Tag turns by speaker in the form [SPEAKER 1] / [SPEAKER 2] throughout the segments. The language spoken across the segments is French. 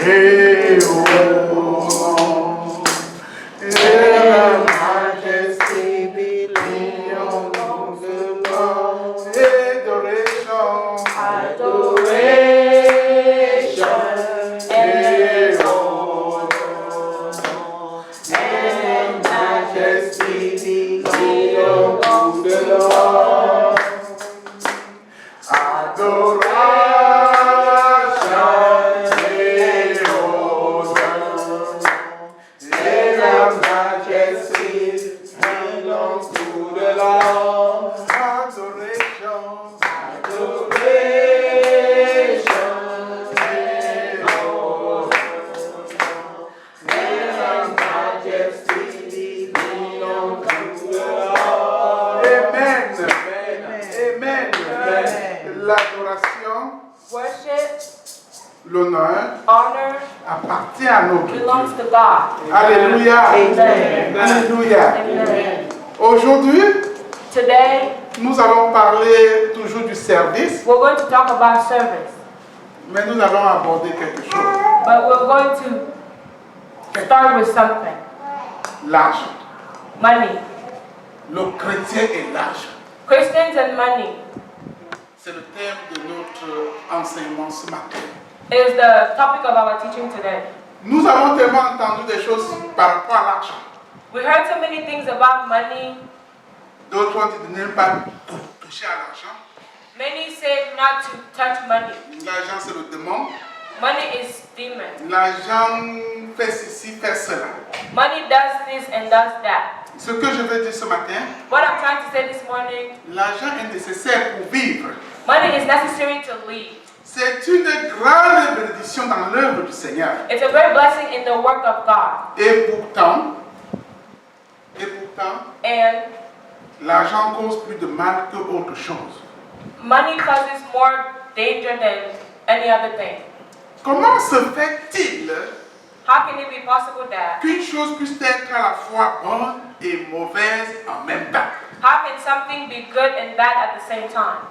[SPEAKER 1] et honte. Et la majesté belongs to Lord. Adoration et honte. And majesty belongs to the Lord. Adoration et honte. And la majesty belongs to the Lord. Adoration. L'adoration,
[SPEAKER 2] worship,
[SPEAKER 1] l'honneur
[SPEAKER 2] honor
[SPEAKER 1] appartient à notre Dieu.
[SPEAKER 2] belongs to God.
[SPEAKER 1] Alléluia.
[SPEAKER 2] Amen.
[SPEAKER 1] Alléluia.
[SPEAKER 2] Amen.
[SPEAKER 1] Aujourd'hui,
[SPEAKER 2] Today,
[SPEAKER 1] nous allons parler toujours du service,
[SPEAKER 2] we're going to talk about service,
[SPEAKER 1] mais nous allons aborder quelque chose.
[SPEAKER 2] but we're going to start with something.
[SPEAKER 1] L'argent.
[SPEAKER 2] Money.
[SPEAKER 1] Le chrétien et l'argent.
[SPEAKER 2] Christians and money
[SPEAKER 1] C'est le thème de notre enseignement ce matin.
[SPEAKER 2] is the topic of our teaching today.
[SPEAKER 1] Nous avons tellement entendu des choses par rapport à l'argent.
[SPEAKER 2] We heard so many things about money.
[SPEAKER 1] D'autres ont dit de ne pas toucher à l'argent.
[SPEAKER 2] Many say not to touch money.
[SPEAKER 1] L'argent, c'est le démon.
[SPEAKER 2] Money is demon.
[SPEAKER 1] L'argent fait ceci, fait cela.
[SPEAKER 2] Money does this and does that.
[SPEAKER 1] Ce que je veux dire ce matin,
[SPEAKER 2] What I'm trying to say this morning,
[SPEAKER 1] l'argent est nécessaire pour vivre.
[SPEAKER 2] money is necessary to live.
[SPEAKER 1] C'est une grande bénédiction dans l'œuvre du Seigneur.
[SPEAKER 2] It's a great blessing in the work of God.
[SPEAKER 1] Et pourtant,
[SPEAKER 2] And
[SPEAKER 1] l'argent cause plus de mal que autre chose.
[SPEAKER 2] money causes more danger than any other thing.
[SPEAKER 1] Comment se fait-il
[SPEAKER 2] How can it be possible that?
[SPEAKER 1] qu'une chose puisse être à la fois bonne et mauvaise en même temps?
[SPEAKER 2] How can something be good and bad at the same time?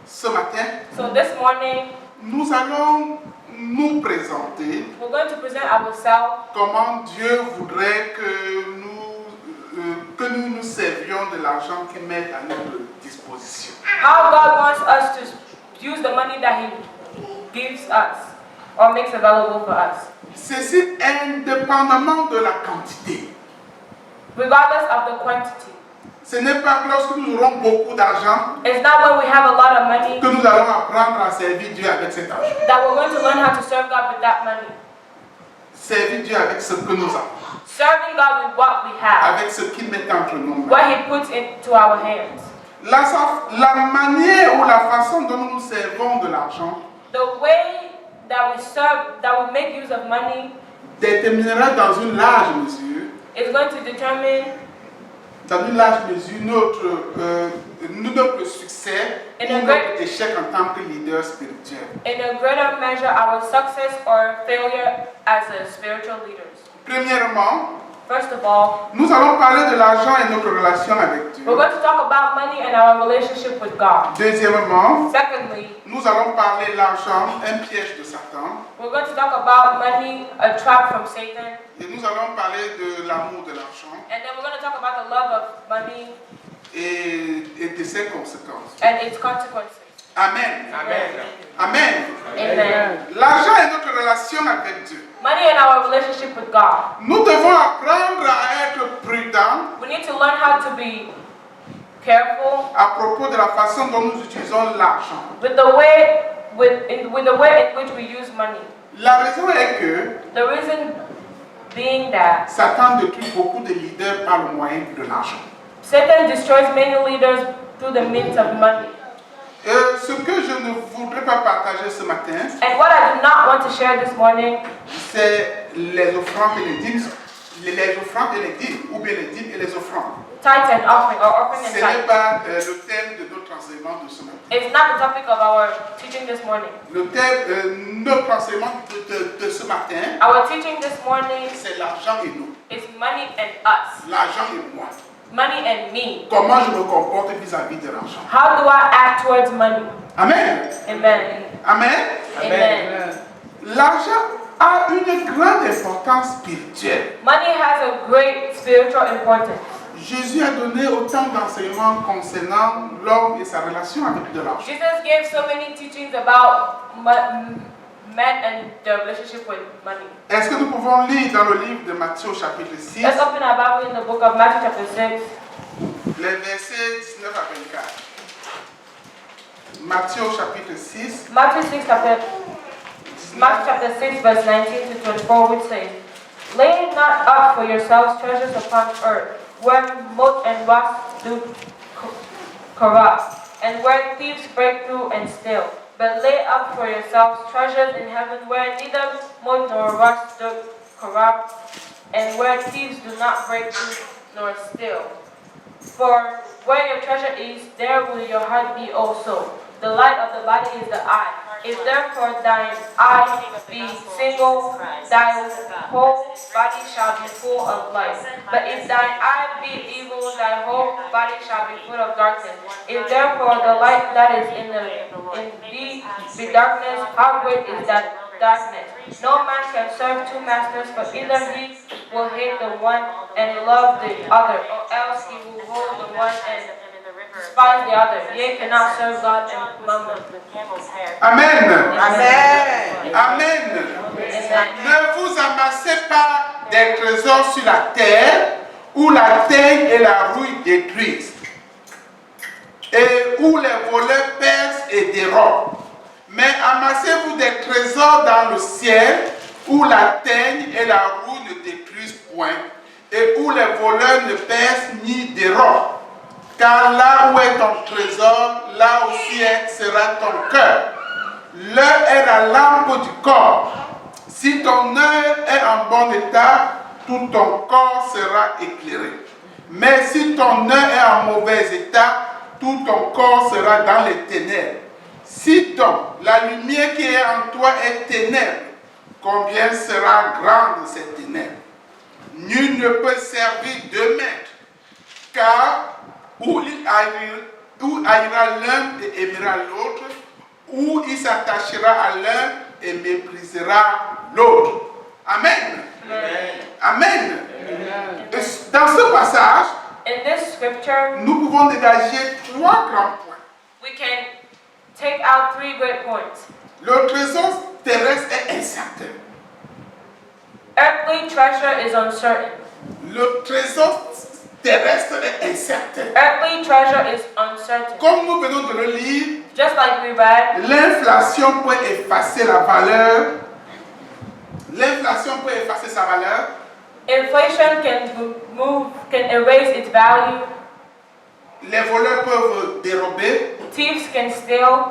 [SPEAKER 1] Ce matin,
[SPEAKER 2] So this morning,
[SPEAKER 1] nous allons nous présenter
[SPEAKER 2] we're going to present ourselves
[SPEAKER 1] comment Dieu voudrait que nous nous servions de l'argent qu'il met à notre disposition.
[SPEAKER 2] how God wants us to use the money that He gives us or makes available for us,
[SPEAKER 1] Ceci indépendamment de la quantité.
[SPEAKER 2] regardless of the quantity.
[SPEAKER 1] Ce n'est pas lorsque nous aurons beaucoup d'argent
[SPEAKER 2] It's not when we have a lot of money
[SPEAKER 1] que nous allons apprendre à servir Dieu avec cet argent.
[SPEAKER 2] that we're going to learn how to serve God with that money.
[SPEAKER 1] Servir Dieu avec ce que nous avons,
[SPEAKER 2] Serving God with what we have,
[SPEAKER 1] avec ce qu'il met entre nos mains.
[SPEAKER 2] what He puts into our hands.
[SPEAKER 1] La manière ou la façon dont nous servons de l'argent
[SPEAKER 2] The way that we serve, that we make use of money,
[SPEAKER 1] déterminera dans une large mesure
[SPEAKER 2] is going to determine
[SPEAKER 1] notre succès
[SPEAKER 2] Et
[SPEAKER 1] ou
[SPEAKER 2] notre-
[SPEAKER 1] notre échec en tant que leader spirituel.
[SPEAKER 2] in a greater measure our success or failure as a spiritual leaders.
[SPEAKER 1] Premièrement,
[SPEAKER 2] First of all,
[SPEAKER 1] nous allons parler de l'argent et notre relation avec Dieu.
[SPEAKER 2] we're going to talk about money and our relationship with God.
[SPEAKER 1] Deuxièmement,
[SPEAKER 2] Secondly,
[SPEAKER 1] nous allons parler de l'argent, un piège de Satan.
[SPEAKER 2] we're going to talk about money, a trap from Satan.
[SPEAKER 1] Et nous allons parler de l'amour de l'argent
[SPEAKER 2] And then we're going to talk about the love of money
[SPEAKER 1] et de ses conséquences.
[SPEAKER 2] and its consequences.
[SPEAKER 1] Amen.
[SPEAKER 2] Amen.
[SPEAKER 1] Amen.
[SPEAKER 2] Amen.
[SPEAKER 1] L'argent est notre relation avec Dieu.
[SPEAKER 2] Money and our relationship with God.
[SPEAKER 1] Nous devons apprendre à être prudents
[SPEAKER 2] We need to learn how to be careful
[SPEAKER 1] à propos de la façon dont nous utilisons l'argent.
[SPEAKER 2] with the way with the way in which we use money.
[SPEAKER 1] La raison est que
[SPEAKER 2] The reason being that
[SPEAKER 1] Satan détruit beaucoup de leaders par le moyen de l'argent.
[SPEAKER 2] Satan destroys many leaders through the means of money.
[SPEAKER 1] Ce que je ne voudrais pas partager ce matin,
[SPEAKER 2] And what I do not want to share this morning
[SPEAKER 1] c'est les offrandes et les dîmes, les offrandes et les dîmes, ou bien les dîmes et les offrandes.
[SPEAKER 2] tithe and offering or offering
[SPEAKER 1] Ce
[SPEAKER 2] and
[SPEAKER 1] n'est
[SPEAKER 2] tithe.
[SPEAKER 1] pas le thème de notre enseignement de ce matin.
[SPEAKER 2] It's not the topic of our teaching this morning.
[SPEAKER 1] Le thème, notre enseignement de ce matin,
[SPEAKER 2] Our teaching this morning
[SPEAKER 1] c'est l'argent et nous.
[SPEAKER 2] is money and us.
[SPEAKER 1] L'argent et moi.
[SPEAKER 2] Money and me.
[SPEAKER 1] Comment je me comporte vis-à-vis de l'argent.
[SPEAKER 2] How do I act towards money?
[SPEAKER 1] Amen.
[SPEAKER 2] Amen.
[SPEAKER 1] Amen.
[SPEAKER 2] Amen.
[SPEAKER 1] L'argent une grande importance spirituelle.
[SPEAKER 2] Money has a great spiritual importance.
[SPEAKER 1] Jésus a donné autant d'enseignements concernant l'homme et sa relation avec de l'argent.
[SPEAKER 2] Jesus gave so many teachings about men and the relationship with money.
[SPEAKER 1] Est-ce que nous pouvons lire dans le livre de Matthieu au chapitre 6,
[SPEAKER 2] Let's open our Bible in the book of Matthew chapter 6.
[SPEAKER 1] les versets 19 à 24. Matthieu au chapitre 6,
[SPEAKER 2] Matthew chapter 6 verse 19 to 24 would say, "Lay not up for yourselves treasures upon earth, where moth and rust do corrupt, and where thieves break through and steal. But lay up for yourselves treasures in heaven, where neither moth nor rust do corrupt, and where thieves do not break through nor steal. For where your treasure is, there will your heart be also. The light of the body is the eye. If therefore thine eye be single, thy whole body shall be full of light. But if thine eye be evil, thy whole body shall be full of darkness. If therefore the light that is in thee be darkness, how great is that darkness? No man can serve two masters, but either he will hate the one and love the other, or else he will hold the one and despise the other. Ye cannot serve God and mammon."
[SPEAKER 1] Amen.
[SPEAKER 3] Amen.
[SPEAKER 1] Amen.
[SPEAKER 2] Amen.
[SPEAKER 1] Ne vous amassez pas des trésors sur la terre, où la terre et la rouille détruisent, et où les voleurs percent et dérobent. Mais amassez-vous des trésors dans le ciel, où la teigne et la roue ne détruisent point, et où les voleurs ne percent ni dérobent. Car là où est ton trésor, là aussi sera ton cœur. L'œil est la lampe du corps. Si ton œil est en bon état, tout ton corps sera éclairé. Mais si ton œil est en mauvais état, tout ton corps sera dans les ténèbres. Si donc la lumière qui est en toi est ténèbre, combien sera grande cette ténèbre? Nul ne peut servir deux maîtres, car où haïra l'un et aimera l'autre, ou il s'attachera à l'un et méprisera l'autre. Amen.
[SPEAKER 2] Amen.
[SPEAKER 1] Amen. Et dans ce passage,
[SPEAKER 2] In this scripture,
[SPEAKER 1] nous pouvons dégager trois grands points.
[SPEAKER 2] we can take out three great points.
[SPEAKER 1] Le trésor terrestre est incertain.
[SPEAKER 2] Earthly treasure is uncertain.
[SPEAKER 1] Le trésor terrestre est incertain.
[SPEAKER 2] Earthly treasure is uncertain.
[SPEAKER 1] Comme nous venons de le lire,
[SPEAKER 2] Just like we read,
[SPEAKER 1] l'inflation peut effacer la valeur. L'inflation peut effacer sa valeur.
[SPEAKER 2] inflation can erase its value.
[SPEAKER 1] Les voleurs peuvent dérober.
[SPEAKER 2] Thieves can steal.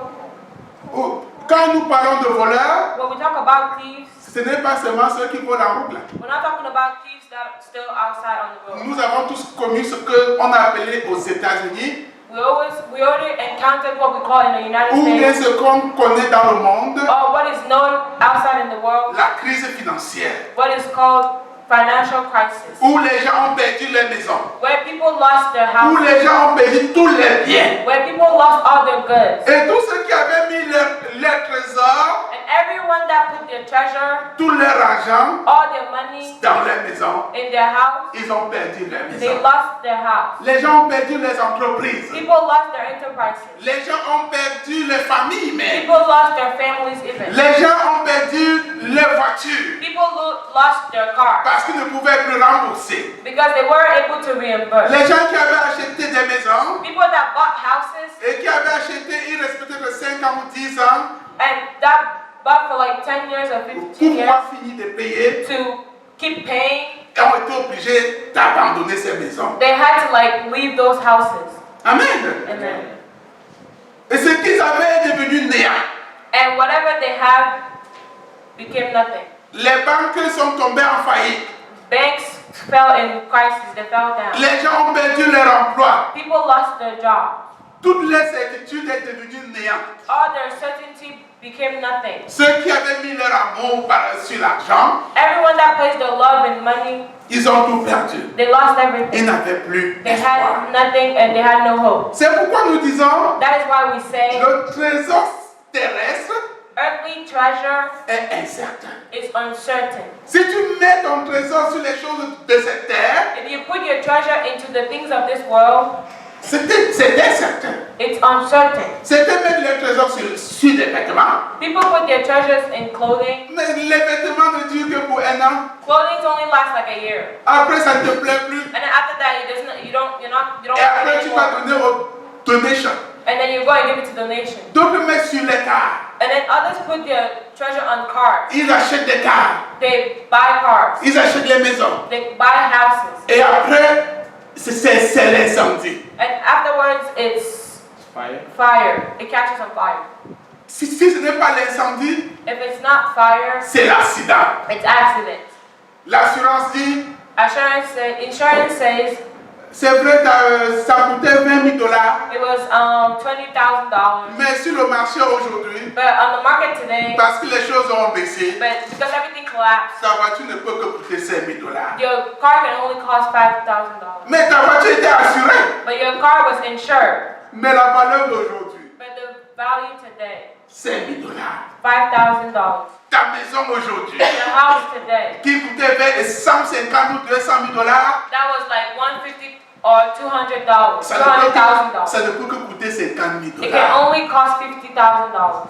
[SPEAKER 1] Quand nous parlons de voleurs,
[SPEAKER 2] When we talk about thieves,
[SPEAKER 1] ce n'est pas seulement ceux qui volent en route là.
[SPEAKER 2] we're not talking about thieves that are still outside on the road.
[SPEAKER 1] Nous avons tous connu ce qu'on a appelé aux États-Unis,
[SPEAKER 2] We already encountered what we call in the United
[SPEAKER 1] ou bien
[SPEAKER 2] States,
[SPEAKER 1] ce qu'on connaît dans le monde,
[SPEAKER 2] or what is known outside in the world,
[SPEAKER 1] la crise financière,
[SPEAKER 2] what is called financial crisis,
[SPEAKER 1] où les gens ont perdu leur maison,
[SPEAKER 2] where people lost their
[SPEAKER 1] où
[SPEAKER 2] houses,
[SPEAKER 1] les gens ont perdu tous leurs biens.
[SPEAKER 2] where people lost all their goods,
[SPEAKER 1] Et tous ceux qui avaient mis leur trésor,
[SPEAKER 2] and everyone that put their treasure,
[SPEAKER 1] tout leur argent
[SPEAKER 2] all their money
[SPEAKER 1] dans leur maison,
[SPEAKER 2] in their house,
[SPEAKER 1] ils ont perdu leur
[SPEAKER 2] they
[SPEAKER 1] maison.
[SPEAKER 2] lost their house.
[SPEAKER 1] Les gens ont perdu leurs entreprises.
[SPEAKER 2] People lost their enterprises.
[SPEAKER 1] Les gens ont perdu les familles même.
[SPEAKER 2] People lost their families even.
[SPEAKER 1] Les gens ont perdu leurs voitures
[SPEAKER 2] People lost their cars
[SPEAKER 1] parce qu'ils ne pouvaient plus rembourser.
[SPEAKER 2] because they weren't able to reimburse.
[SPEAKER 1] Les gens qui avaient acheté des maisons
[SPEAKER 2] People that bought houses
[SPEAKER 1] et qui avaient acheté, ils respectaient de 5 ans ou 10 ans
[SPEAKER 2] and that bought for like 10 years or 15
[SPEAKER 1] pour
[SPEAKER 2] years
[SPEAKER 1] pouvoir finir de payer,
[SPEAKER 2] to keep paying,
[SPEAKER 1] ont été obligés d'abandonner ces maisons.
[SPEAKER 2] they had to like leave those houses.
[SPEAKER 1] Amen.
[SPEAKER 2] Amen.
[SPEAKER 1] Et ce qu'ils avaient est devenu néant.
[SPEAKER 2] And whatever they had became nothing.
[SPEAKER 1] Les banques sont tombées en faillite.
[SPEAKER 2] Banks fell in crisis, they fell down.
[SPEAKER 1] Les gens ont perdu leur emploi.
[SPEAKER 2] People lost their jobs.
[SPEAKER 1] Toute leur certitude est devenue néant.
[SPEAKER 2] All their certainty became nothing.
[SPEAKER 1] Ceux qui avaient mis leur amour sur l'argent,
[SPEAKER 2] Everyone that placed their love in money,
[SPEAKER 1] ils ont tout perdu.
[SPEAKER 2] they lost
[SPEAKER 1] Ils
[SPEAKER 2] everything.
[SPEAKER 1] n'avaient plus
[SPEAKER 2] They
[SPEAKER 1] d'espoir.
[SPEAKER 2] had nothing and they had no hope.
[SPEAKER 1] C'est pourquoi nous disons,
[SPEAKER 2] That is why we say
[SPEAKER 1] le trésor terrestre
[SPEAKER 2] Earthly treasure
[SPEAKER 1] est incertain.
[SPEAKER 2] is uncertain.
[SPEAKER 1] Si tu mets ton trésor sur les choses de cette terre,
[SPEAKER 2] If you put your treasure into the things of this world,
[SPEAKER 1] c'était certain.
[SPEAKER 2] it's uncertain.
[SPEAKER 1] C'était mettre les trésors sur des vêtements.
[SPEAKER 2] People put their treasures in clothing.
[SPEAKER 1] Mais les vêtements ne durent que pour un an.
[SPEAKER 2] Clothing only lasts like a year,
[SPEAKER 1] Après, ça ne te plaît plus.
[SPEAKER 2] and then after that, you don't
[SPEAKER 1] Et
[SPEAKER 2] have it
[SPEAKER 1] après, tu vas
[SPEAKER 2] anymore.
[SPEAKER 1] donner aux donations.
[SPEAKER 2] And then you go and give it to donation.
[SPEAKER 1] D'autres mettent sur les cars.
[SPEAKER 2] And then others put their treasure on cars.
[SPEAKER 1] Ils achètent des cars.
[SPEAKER 2] They buy cars.
[SPEAKER 1] Ils achètent des maisons.
[SPEAKER 2] They buy houses.
[SPEAKER 1] Et après, c'est l'incendie.
[SPEAKER 2] And afterwards, it's fire. It catches on fire.
[SPEAKER 1] Si ce n'est pas l'incendie,
[SPEAKER 2] If it's not fire,
[SPEAKER 1] c'est l'accident.
[SPEAKER 2] it's accident.
[SPEAKER 1] L'assurance dit,
[SPEAKER 2] Insurance says
[SPEAKER 1] c'est vrai, ça coûtait $20,000.
[SPEAKER 2] it was $20,000.
[SPEAKER 1] Mais sur le marché aujourd'hui,
[SPEAKER 2] But on the market today,
[SPEAKER 1] parce que les choses ont baissé,
[SPEAKER 2] but because everything collapsed,
[SPEAKER 1] ta voiture ne peut que coûter $5,000.
[SPEAKER 2] your car can only cost $5,000.
[SPEAKER 1] Mais ta voiture était assurée.
[SPEAKER 2] But your car was insured.
[SPEAKER 1] Mais la valeur d'aujourd'hui,
[SPEAKER 2] But the value today,
[SPEAKER 1] $5,000.
[SPEAKER 2] $5,000.
[SPEAKER 1] Ta maison aujourd'hui,
[SPEAKER 2] The house today,
[SPEAKER 1] qui coûtait 150 ou $200,000,
[SPEAKER 2] that was like $150 or $200,
[SPEAKER 1] ça ne
[SPEAKER 2] $200,000.
[SPEAKER 1] peut que coûter $50,000.
[SPEAKER 2] It can only cost $50,000.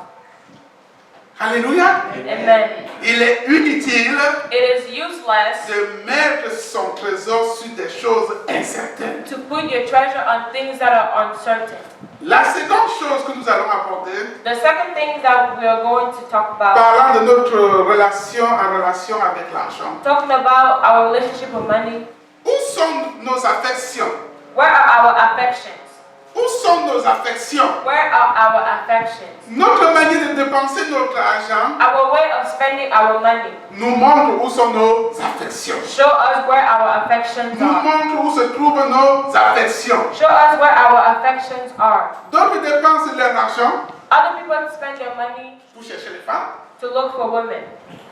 [SPEAKER 1] Alléluia.
[SPEAKER 2] Amen.
[SPEAKER 1] Il est inutile
[SPEAKER 2] It is useless
[SPEAKER 1] de mettre son trésor sur des choses incertaines.
[SPEAKER 2] to put your treasure on things that are uncertain.
[SPEAKER 1] La seconde chose que nous allons aborder,
[SPEAKER 2] The second thing that we are going to talk about,
[SPEAKER 1] parlant de notre relation avec l'argent.
[SPEAKER 2] talking about our relationship with money,
[SPEAKER 1] Où sont nos affections?
[SPEAKER 2] where are our affections?
[SPEAKER 1] Où sont nos affections?
[SPEAKER 2] Where are our affections?
[SPEAKER 1] Notre manière de dépenser notre argent
[SPEAKER 2] Our way of spending our money
[SPEAKER 1] nous montre où sont nos affections.
[SPEAKER 2] show us where our affections
[SPEAKER 1] Nous
[SPEAKER 2] are.
[SPEAKER 1] montre où se trouvent nos affections.
[SPEAKER 2] Show us where our affections are.
[SPEAKER 1] D'autres dépensent leur argent
[SPEAKER 2] Other people spend their money
[SPEAKER 1] pour chercher les femmes,
[SPEAKER 2] to look for women,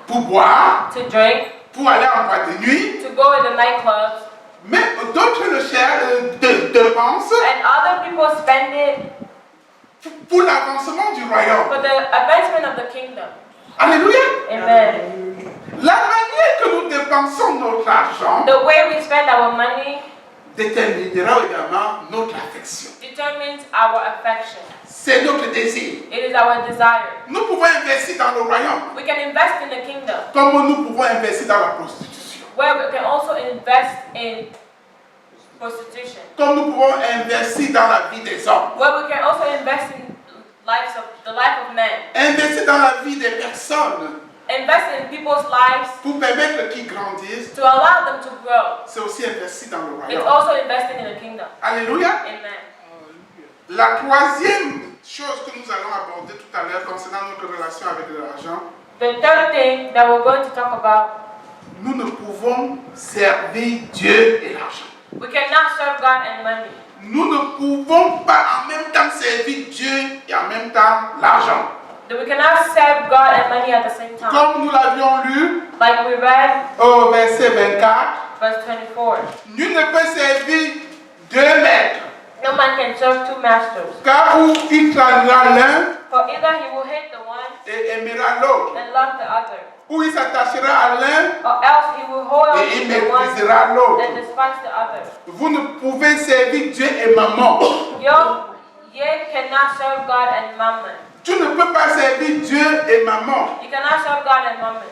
[SPEAKER 1] pour boire,
[SPEAKER 2] to drink,
[SPEAKER 1] pour aller en boîte de nuit.
[SPEAKER 2] to go to the nightclubs,
[SPEAKER 1] Mais d'autres le dépensent
[SPEAKER 2] and other people spend it
[SPEAKER 1] pour l'avancement du royaume.
[SPEAKER 2] for the advancement of the kingdom.
[SPEAKER 1] Alléluia.
[SPEAKER 2] Amen.
[SPEAKER 1] La manière que nous dépensons notre argent
[SPEAKER 2] The way we spend our money
[SPEAKER 1] déterminera également notre affection.
[SPEAKER 2] determines our affection.
[SPEAKER 1] C'est notre désir.
[SPEAKER 2] It is our desire.
[SPEAKER 1] Nous pouvons investir dans le royaume
[SPEAKER 2] We can invest in the kingdom,
[SPEAKER 1] comme nous pouvons investir dans la prostitution.
[SPEAKER 2] where we can also invest in prostitution,
[SPEAKER 1] Comme nous pouvons investir dans la vie des hommes.
[SPEAKER 2] where we can also invest in the life of men,
[SPEAKER 1] Investir dans la vie des personnes
[SPEAKER 2] invest in people's lives
[SPEAKER 1] pour permettre qu'ils grandissent.
[SPEAKER 2] to allow them to grow.
[SPEAKER 1] C'est aussi investir dans le
[SPEAKER 2] It's
[SPEAKER 1] royaume.
[SPEAKER 2] also investing in the kingdom.
[SPEAKER 1] Alléluia.
[SPEAKER 2] Amen.
[SPEAKER 1] La troisième chose que nous allons aborder tout à l'heure concernant notre relation avec l'argent,
[SPEAKER 2] The third thing that we're going to talk about,
[SPEAKER 1] nous ne pouvons servir Dieu et l'argent.
[SPEAKER 2] we cannot serve God and money.
[SPEAKER 1] Nous ne pouvons pas en même temps servir Dieu et en même temps l'argent.
[SPEAKER 2] That we cannot serve God and money at the same time.
[SPEAKER 1] Comme nous l'avions lu
[SPEAKER 2] Like we read
[SPEAKER 1] au verset 24,
[SPEAKER 2] verse 24.
[SPEAKER 1] nul ne peut servir deux maîtres,
[SPEAKER 2] No man can serve two masters.
[SPEAKER 1] car ou il trahira l'un
[SPEAKER 2] For either he will hate the one
[SPEAKER 1] et aimera l'autre,
[SPEAKER 2] and love the other,
[SPEAKER 1] ou il s'attachera à l'un
[SPEAKER 2] or else he will hold on
[SPEAKER 1] et il
[SPEAKER 2] to the one
[SPEAKER 1] méprisera l'autre.
[SPEAKER 2] and despise the other.
[SPEAKER 1] Vous ne pouvez servir Dieu et maman.
[SPEAKER 2] Ye cannot serve God and mammon.
[SPEAKER 1] Tu ne peux pas servir Dieu et maman.
[SPEAKER 2] You cannot serve God and mammon.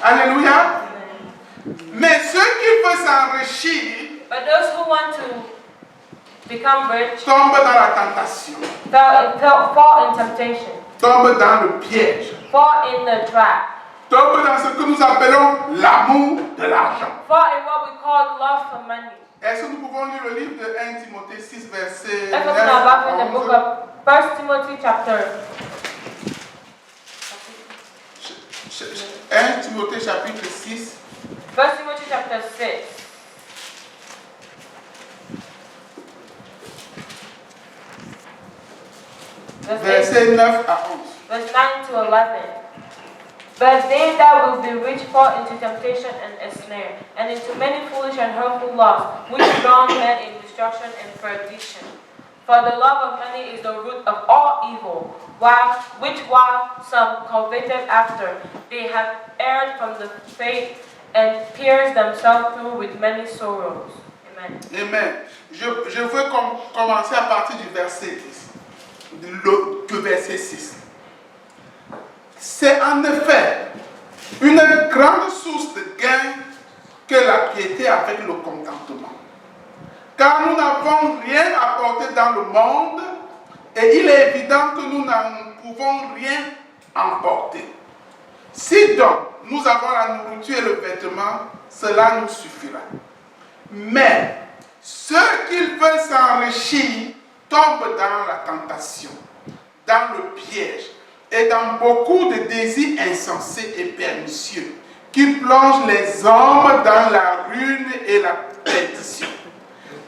[SPEAKER 1] Alléluia.
[SPEAKER 2] Amen.
[SPEAKER 1] Mais ceux qui veulent s'enrichir
[SPEAKER 2] But those who want to become rich
[SPEAKER 1] tombent dans la tentation,
[SPEAKER 2] fall in temptation,
[SPEAKER 1] tombent dans le piège,
[SPEAKER 2] fall in the trap,
[SPEAKER 1] tombent dans ce que nous appelons l'amour de l'argent.
[SPEAKER 2] fall in what we call love for money.
[SPEAKER 1] Est-ce que nous pouvons lire le livre de 1 Timothée 6, verset 9
[SPEAKER 2] Let's open our
[SPEAKER 1] à
[SPEAKER 2] Bible in the book
[SPEAKER 1] 11?
[SPEAKER 2] of 1 Timothy chapter
[SPEAKER 1] 1 Timothée chapitre 6,
[SPEAKER 2] 1 Timothy chapter 6.
[SPEAKER 1] verset 9 à 11.
[SPEAKER 2] Verse 9 to 11. But they that will be rich fall into temptation and a snare, and into many foolish and hurtful lusts, which drown men in destruction and perdition. For the love of money is the root of all evil, while some coveted after, they have erred from the faith and pierced themselves through with many sorrows. Amen.
[SPEAKER 1] Amen. Je veux commencer à partir du verset 10, le verset 6. C'est en effet une grande source de gain que la piété avec le contentement. Car nous n'avons rien apporté dans le monde et il est évident que nous n'en pouvons rien emporter. Si donc nous avons la nourriture et le vêtement, cela nous suffira. Mais ceux qui veulent s'enrichir tombent dans la tentation, dans le piège et dans beaucoup de désirs insensés et pernicieux qui plongent les hommes dans la ruine et la perdition.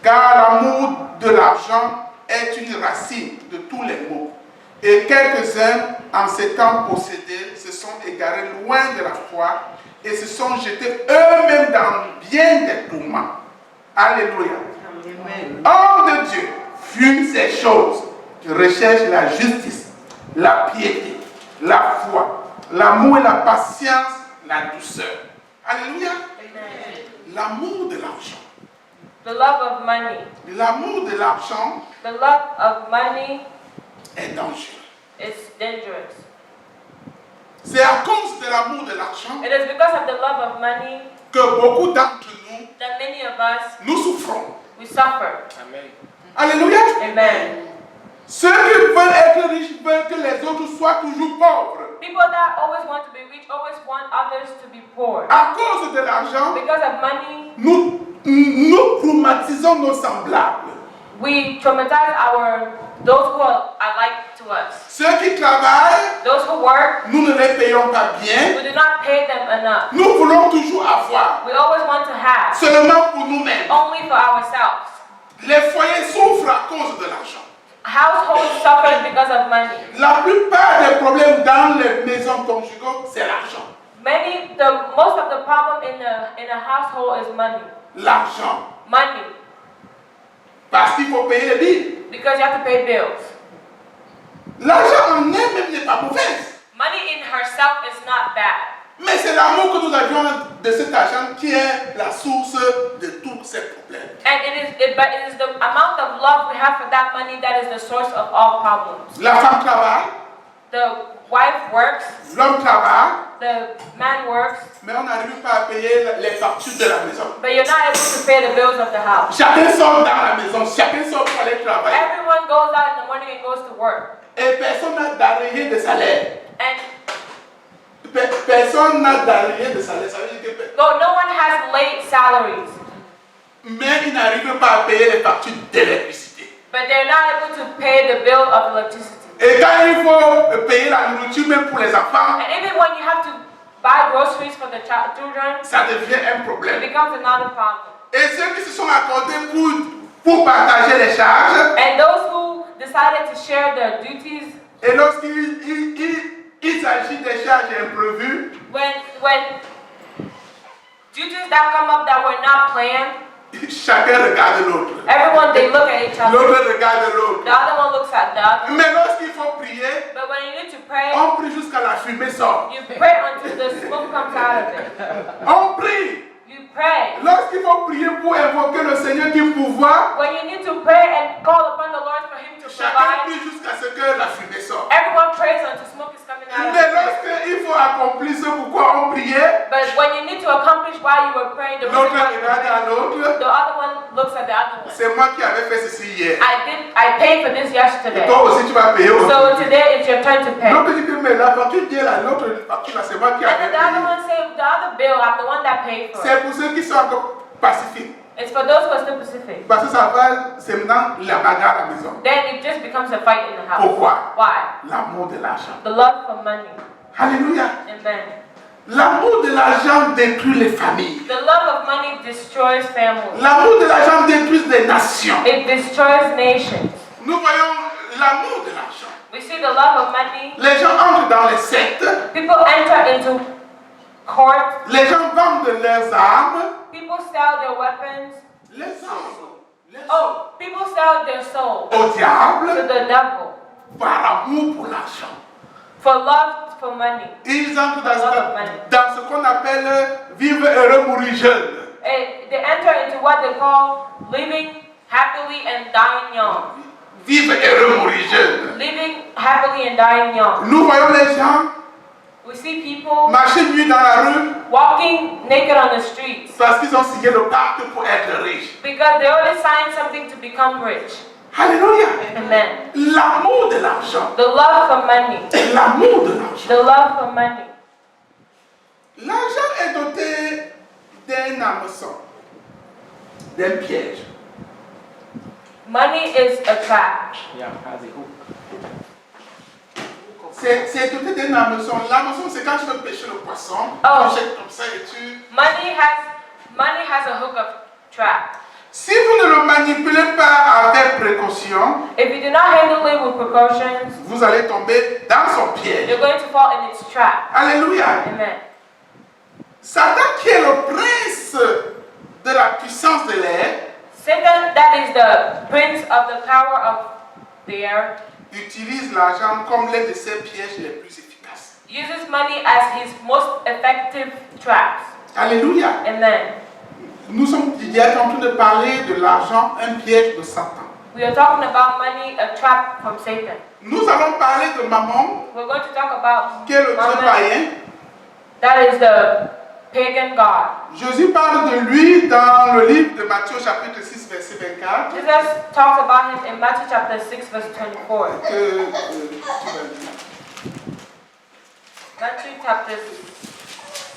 [SPEAKER 1] Car l'amour de l'argent est une racine de tous les maux. Et quelques-uns, en s'étant possédés, se sont égarés loin de la foi et se sont jetés eux-mêmes dans bien des tourments. Alléluia.
[SPEAKER 3] Amen.
[SPEAKER 1] Hors de Dieu, fuient ces choses qui recherchent la justice, la piété, la foi, l'amour et la patience, la douceur. Alléluia.
[SPEAKER 2] Amen.
[SPEAKER 1] L'amour de l'argent.
[SPEAKER 2] The love of money.
[SPEAKER 1] L'amour de l'argent
[SPEAKER 2] The love of money
[SPEAKER 1] est dangereux.
[SPEAKER 2] is dangerous.
[SPEAKER 1] C'est à cause de l'amour de l'argent
[SPEAKER 2] It is because of the love of money
[SPEAKER 1] que beaucoup d'entre nous,
[SPEAKER 2] that many of us,
[SPEAKER 1] nous souffrons.
[SPEAKER 2] we suffer.
[SPEAKER 1] Alléluia.
[SPEAKER 2] Amen.
[SPEAKER 1] Ceux qui veulent être riches veulent que les autres soient toujours pauvres.
[SPEAKER 2] People that always want to be rich always want others to be poor.
[SPEAKER 1] À cause de l'argent,
[SPEAKER 2] Because of money,
[SPEAKER 1] nous traumatisons nos semblables.
[SPEAKER 2] we traumatize those who are alike to us.
[SPEAKER 1] Ceux qui travaillent,
[SPEAKER 2] Those who work,
[SPEAKER 1] nous ne les payons pas bien.
[SPEAKER 2] we do not pay them enough.
[SPEAKER 1] Nous voulons toujours avoir,
[SPEAKER 2] We always want to have,
[SPEAKER 1] seulement pour nous-mêmes.
[SPEAKER 2] only for ourselves.
[SPEAKER 1] Les foyers souffrent à cause de l'argent.
[SPEAKER 2] Households suffer because of money.
[SPEAKER 1] La plupart des problèmes dans les maisons conjugales, c'est l'argent.
[SPEAKER 2] Most of the problem in a household is money.
[SPEAKER 1] L'argent.
[SPEAKER 2] Money,
[SPEAKER 1] Parce qu'il faut payer les billes.
[SPEAKER 2] because you have to pay bills.
[SPEAKER 1] L'argent en elle-même n'est pas mauvaise.
[SPEAKER 2] Money in herself is not bad.
[SPEAKER 1] Mais c'est l'amour que nous avions de cet argent qui est la source de tous ces problèmes.
[SPEAKER 2] And but it is the amount of love we have for that money that is the source of all problems.
[SPEAKER 1] La femme travaille,
[SPEAKER 2] The wife works,
[SPEAKER 1] l'homme travaille,
[SPEAKER 2] the man works,
[SPEAKER 1] mais on n'arrive pas à payer les factures de la maison.
[SPEAKER 2] but you're not able to pay the bills of the house.
[SPEAKER 1] Chacun sort dans la maison, chacun sort pour aller travailler.
[SPEAKER 2] Everyone goes out in the morning and goes to work.
[SPEAKER 1] Et personne n'a d'arrière de salaire.
[SPEAKER 2] And
[SPEAKER 1] Personne n'a d'arrière de salaire. Ça veut dire que
[SPEAKER 2] no one has late salaries,
[SPEAKER 1] mais ils n'arrivent pas à payer les factures d'électricité.
[SPEAKER 2] but they're not able to pay the bill of electricity.
[SPEAKER 1] Et quand il faut payer la nourriture même pour les enfants,
[SPEAKER 2] And even when you have to buy groceries for the children,
[SPEAKER 1] ça devient un
[SPEAKER 2] it
[SPEAKER 1] problème.
[SPEAKER 2] becomes another problem.
[SPEAKER 1] Et ceux qui se sont accordés pour partager les charges,
[SPEAKER 2] And those who decided to share their duties,
[SPEAKER 1] et lorsqu'il s'agit des charges imprévues,
[SPEAKER 2] when duties that come up that were not planned,
[SPEAKER 1] chacun regarde l'autre.
[SPEAKER 2] everyone, they look at each other.
[SPEAKER 1] L'autre regarde l'autre.
[SPEAKER 2] The other one looks at the other.
[SPEAKER 1] Mais lorsqu'il faut prier,
[SPEAKER 2] But when you need to pray,
[SPEAKER 1] on prie jusqu'à la fumée sort.
[SPEAKER 2] you pray until the smoke comes out of it.
[SPEAKER 1] On prie.
[SPEAKER 2] You pray.
[SPEAKER 1] Lorsqu'il faut prier pour invoquer le Seigneur qui pourvoit,
[SPEAKER 2] When you need to pray and call upon the Lord for Him to
[SPEAKER 1] chacun
[SPEAKER 2] provide,
[SPEAKER 1] prie jusqu'à ce que la fumée sorte.
[SPEAKER 2] everyone prays until smoke is coming out of
[SPEAKER 1] Mais
[SPEAKER 2] it.
[SPEAKER 1] lorsqu'il faut accomplir ce pourquoi on priait,
[SPEAKER 2] But when you need to accomplish while you were praying, the
[SPEAKER 1] l'autre
[SPEAKER 2] reason why you were
[SPEAKER 1] regarde à
[SPEAKER 2] praying,
[SPEAKER 1] l'autre.
[SPEAKER 2] the other one looks at the other one.
[SPEAKER 1] C'est moi qui avais fait ceci hier.
[SPEAKER 2] I paid for this
[SPEAKER 1] Et
[SPEAKER 2] yesterday.
[SPEAKER 1] toi aussi tu vas payer aujourd'hui.
[SPEAKER 2] So today it's your turn to pay. And
[SPEAKER 1] L'autre dit que mais la facture d'hier, l'autre facture là, c'est moi qui avais
[SPEAKER 2] then the other
[SPEAKER 1] payé.
[SPEAKER 2] one say, the other bill, I'm the one that paid for it.
[SPEAKER 1] C'est pour ceux qui sont encore pacifiques.
[SPEAKER 2] It's for those who are still Pacific.
[SPEAKER 1] Parce que ça va, c'est maintenant la bagarre à la maison.
[SPEAKER 2] Then it just becomes a fight in the house.
[SPEAKER 1] Pourquoi?
[SPEAKER 2] Why?
[SPEAKER 1] L'amour de l'argent.
[SPEAKER 2] The love for money.
[SPEAKER 1] Alléluia.
[SPEAKER 2] Amen.
[SPEAKER 1] L'amour de l'argent détruit les familles.
[SPEAKER 2] The love of money destroys families.
[SPEAKER 1] L'amour de l'argent détruit les nations.
[SPEAKER 2] It destroys nations.
[SPEAKER 1] Nous voyons l'amour de l'argent.
[SPEAKER 2] We see the love of money.
[SPEAKER 1] Les gens entrent dans les sectes.
[SPEAKER 2] People enter into court.
[SPEAKER 1] Les gens vendent leurs armes.
[SPEAKER 2] People sell their weapons.
[SPEAKER 1] Les armes.
[SPEAKER 2] Oh, people sell their soul
[SPEAKER 1] au
[SPEAKER 2] to
[SPEAKER 1] diable
[SPEAKER 2] the devil
[SPEAKER 1] par amour pour l'argent.
[SPEAKER 2] for love for money.
[SPEAKER 1] Ils entrent dans ce qu'on appelle vivre heureux, mourir jeune.
[SPEAKER 2] They enter into what they call living happily and dying young.
[SPEAKER 1] Vivre heureux, mourir jeune.
[SPEAKER 2] Living happily and dying young.
[SPEAKER 1] Nous voyons les gens
[SPEAKER 2] We see people
[SPEAKER 1] marcher nus dans la rue
[SPEAKER 2] walking naked on the streets
[SPEAKER 1] parce qu'ils ont signé le pacte pour être riches.
[SPEAKER 2] because they already signed something to become rich.
[SPEAKER 1] Alléluia.
[SPEAKER 2] Amen.
[SPEAKER 1] L'amour de l'argent.
[SPEAKER 2] The love for money.
[SPEAKER 1] L'amour de l'argent.
[SPEAKER 2] The love for money.
[SPEAKER 1] L'argent est doté d'un hameçon, d'un piège.
[SPEAKER 2] Money is a trap.
[SPEAKER 1] C'est doté d'un hameçon. L'hameçon, c'est quand tu veux pêcher le poisson.
[SPEAKER 2] Oh.
[SPEAKER 1] Tu jettes comme ça et tu...
[SPEAKER 2] Money has a hook of trap.
[SPEAKER 1] Si vous ne le manipulez pas avec précaution,
[SPEAKER 2] If you do not handle it with precautions,
[SPEAKER 1] vous allez tomber dans son piège.
[SPEAKER 2] you're going to fall in its trap.
[SPEAKER 1] Alléluia.
[SPEAKER 2] Amen.
[SPEAKER 1] Satan, qui est le prince de la puissance de l'air,
[SPEAKER 2] Satan, that is the prince of the power of the air,
[SPEAKER 1] utilise l'argent comme l'un de ses pièges les plus efficaces.
[SPEAKER 2] uses money as his most effective traps.
[SPEAKER 1] Alléluia.
[SPEAKER 2] Amen.
[SPEAKER 1] Nous sommes hier en train de parler de l'argent, un piège de Satan.
[SPEAKER 2] We are talking about money, a trap from Satan.
[SPEAKER 1] Nous allons parler de Mammon,
[SPEAKER 2] We're going to talk about
[SPEAKER 1] qui est le dieu
[SPEAKER 2] Mammon.
[SPEAKER 1] païen.
[SPEAKER 2] That is the pagan god.
[SPEAKER 1] Jésus parle de lui dans le livre de Matthieu chapitre 6 verset 24.
[SPEAKER 2] Jesus talks about him in Matthew chapter 6 verse 24.
[SPEAKER 1] Tu vas lire.
[SPEAKER 2] Matthew chapter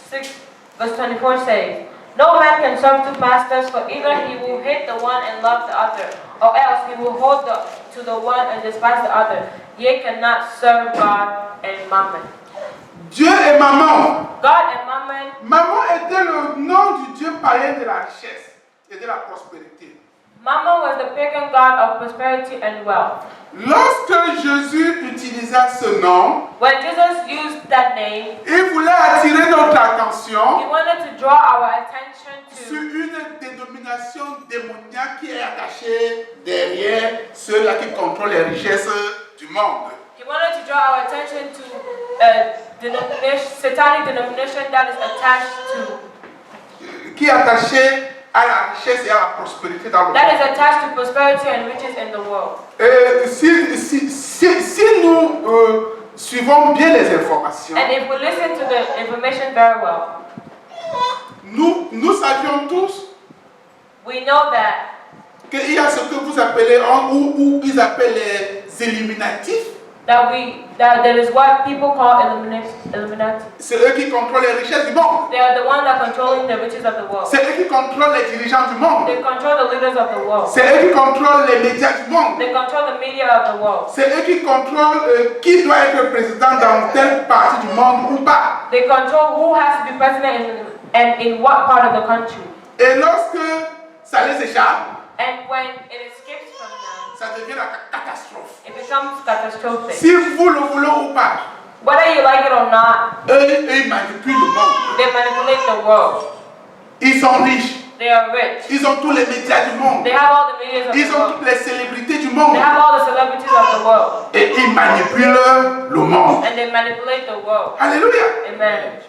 [SPEAKER 2] 6 verse 24 says, "No man can serve two masters, for either he will hate the one and love the other, or else he will hold to the one and despise the other. Ye cannot serve God and Mammon."
[SPEAKER 1] Dieu et Mammon.
[SPEAKER 2] God and Mammon.
[SPEAKER 1] Mammon était le nom du dieu païen de la richesse et de la prospérité.
[SPEAKER 2] Mammon was the pagan god of prosperity and wealth.
[SPEAKER 1] Lorsque Jésus utilisa ce nom,
[SPEAKER 2] When Jesus used that name,
[SPEAKER 1] il voulait attirer notre
[SPEAKER 2] he
[SPEAKER 1] attention
[SPEAKER 2] wanted to draw our attention
[SPEAKER 1] sur
[SPEAKER 2] to
[SPEAKER 1] une dénomination démoniaque qui est attachée derrière ceux-là qui contrôlent les richesses du monde.
[SPEAKER 2] He wanted to draw our attention to a satanic denomination that is attached to
[SPEAKER 1] Qui est attaché à la richesse et à la prospérité dans le
[SPEAKER 2] that is
[SPEAKER 1] monde.
[SPEAKER 2] attached to prosperity and riches in the world.
[SPEAKER 1] Et si nous suivons bien les informations,
[SPEAKER 2] And if we listen to the information very well,
[SPEAKER 1] nous savions tous
[SPEAKER 2] we know that
[SPEAKER 1] qu'il y a ce que vous appelez, ou ils appellent les Illuminatifs.
[SPEAKER 2] there is what people call Illuminati.
[SPEAKER 1] C'est eux qui contrôlent les richesses du monde.
[SPEAKER 2] They are the ones that are controlling the riches of the world.
[SPEAKER 1] C'est eux qui contrôlent les dirigeants du monde.
[SPEAKER 2] They control the leaders of the world.
[SPEAKER 1] C'est eux qui contrôlent les médias du monde.
[SPEAKER 2] They control the media of the world.
[SPEAKER 1] C'est eux qui contrôlent qui doit être président dans telle partie du monde ou pas.
[SPEAKER 2] They control who has to be president and in what part of the country.
[SPEAKER 1] Et lorsque ça les échappe,
[SPEAKER 2] And when it escapes from them,
[SPEAKER 1] ça devient la catastrophe.
[SPEAKER 2] it becomes catastrophic.
[SPEAKER 1] Si vous le voulez ou pas,
[SPEAKER 2] Whether you like it or not,
[SPEAKER 1] eux ils manipulent le monde.
[SPEAKER 2] they manipulate the world.
[SPEAKER 1] Ils sont riches.
[SPEAKER 2] They are rich.
[SPEAKER 1] Ils ont tous les médias du monde.
[SPEAKER 2] They have all the media of
[SPEAKER 1] Ils
[SPEAKER 2] the
[SPEAKER 1] ont
[SPEAKER 2] world.
[SPEAKER 1] toutes les célébrités du monde.
[SPEAKER 2] They have all the celebrities of the world.
[SPEAKER 1] Et ils manipulent le monde.
[SPEAKER 2] And they manipulate the world.
[SPEAKER 1] Alléluia.
[SPEAKER 2] Amen.